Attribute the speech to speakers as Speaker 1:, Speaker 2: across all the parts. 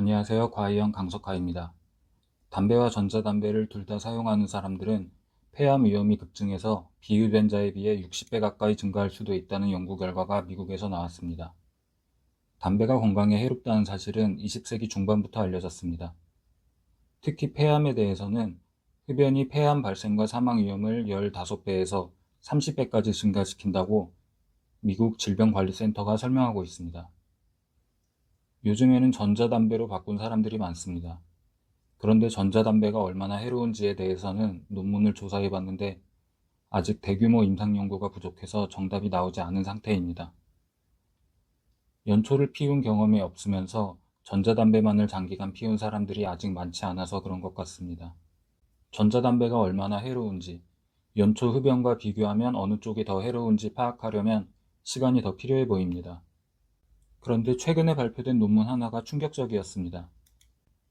Speaker 1: 안녕하세요. 과이형 강석하입니다. 담배와 전자담배를 둘 다 사용하는 사람들은 폐암 위험이 급증해서 비흡연자에 비해 60배 가까이 증가할 수도 있다는 연구 결과가 미국에서 나왔습니다. 담배가 건강에 해롭다는 사실은 20세기 중반부터 알려졌습니다. 특히 폐암에 대해서는 흡연이 폐암 발생과 사망 위험을 15배에서 30배까지 증가시킨다고 미국 질병관리센터가 설명하고 있습니다. 요즘에는 전자담배로 바꾼 사람들이 많습니다. 그런데 전자담배가 얼마나 해로운지에 대해서는 논문을 조사해 봤는데 아직 대규모 임상 연구가 부족해서 정답이 나오지 않은 상태입니다. 연초를 피운 경험이 없으면서 전자담배만을 장기간 피운 사람들이 아직 많지 않아서 그런 것 같습니다. 전자담배가 얼마나 해로운지, 연초 흡연과 비교하면 어느 쪽이 더 해로운지 파악하려면 시간이 더 필요해 보입니다. 그런데 최근에 발표된 논문 하나가 충격적이었습니다.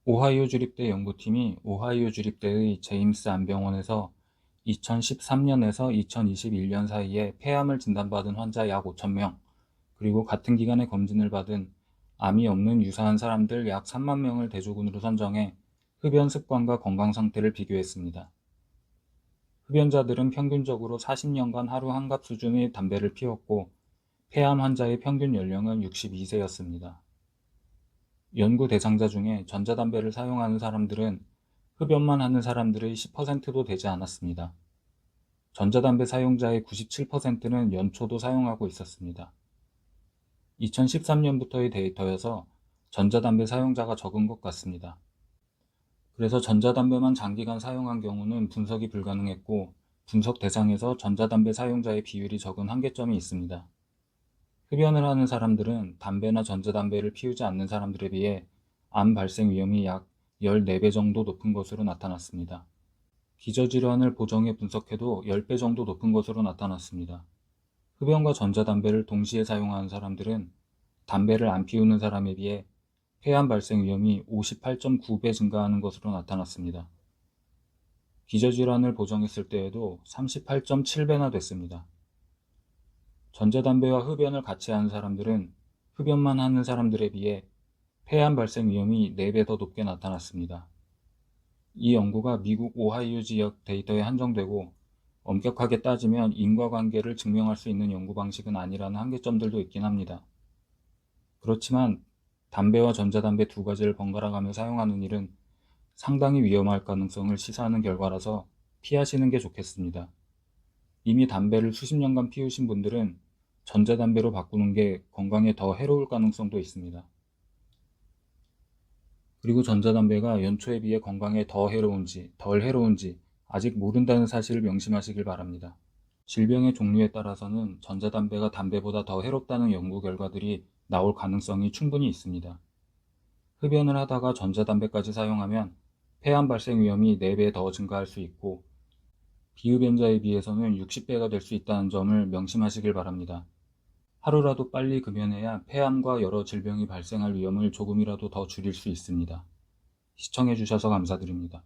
Speaker 1: 오하이오 주립대 연구팀이 오하이오 주립대의 제임스 암병원에서 2013년에서 2021년 사이에 폐암을 진단받은 환자 약 5,000명, 그리고 같은 기간에 검진을 받은 암이 없는 유사한 사람들 약 3만 명을 대조군으로 선정해 흡연 습관과 건강 상태를 비교했습니다. 흡연자들은 평균적으로 40년간 하루 한갑 수준의 담배를 피웠고 폐암 환자의 평균 연령은 62세였습니다. 연구 대상자 중에 전자담배를 사용하는 사람들은 흡연만 하는 사람들의 10%도 되지 않았습니다. 전자담배 사용자의 97%는 연초도 사용하고 있었습니다. 2013년부터의 데이터여서 전자담배 사용자가 적은 것 같습니다. 그래서 전자담배만 장기간 사용한 경우는 분석이 불가능했고 분석 대상에서 전자담배 사용자의 비율이 적은 한계점이 있습니다. 흡연을 하는 사람들은 담배나 전자담배를 피우지 않는 사람들에 비해 암 발생 위험이 약 14배 정도 높은 것으로 나타났습니다. 기저질환을 보정해 분석해도 10배 정도 높은 것으로 나타났습니다. 흡연과 전자담배를 동시에 사용하는 사람들은 담배를 안 피우는 사람에 비해 폐암 발생 위험이 58.9배 증가하는 것으로 나타났습니다. 기저질환을 보정했을 때에도 38.7배나 됐습니다. 전자담배와 흡연을 같이 하는 사람들은 흡연만 하는 사람들에 비해 폐암 발생 위험이 4배 더 높게 나타났습니다. 이 연구가 미국 오하이오 지역 데이터에 한정되고 엄격하게 따지면 인과관계를 증명할 수 있는 연구 방식은 아니라는 한계점들도 있긴 합니다. 그렇지만 담배와 전자담배 두 가지를 번갈아 가며 사용하는 일은 상당히 위험할 가능성을 시사하는 결과라서 피하시는 게 좋겠습니다. 이미 담배를 수십 년간 피우신 분들은 전자담배로 바꾸는 게 건강에 더 해로울 가능성도 있습니다. 그리고 전자담배가 연초에 비해 건강에 더 해로운지 덜 해로운지 아직 모른다는 사실을 명심하시길 바랍니다. 질병의 종류에 따라서는 전자담배가 담배보다 더 해롭다는 연구 결과들이 나올 가능성이 충분히 있습니다. 흡연을 하다가 전자담배까지 사용하면 폐암 발생 위험이 4배 더 증가할 수 있고 비흡연자에 비해서는 60배가 될 수 있다는 점을 명심하시길 바랍니다. 하루라도 빨리 금연해야 폐암과 여러 질병이 발생할 위험을 조금이라도 더 줄일 수 있습니다. 시청해주셔서 감사드립니다.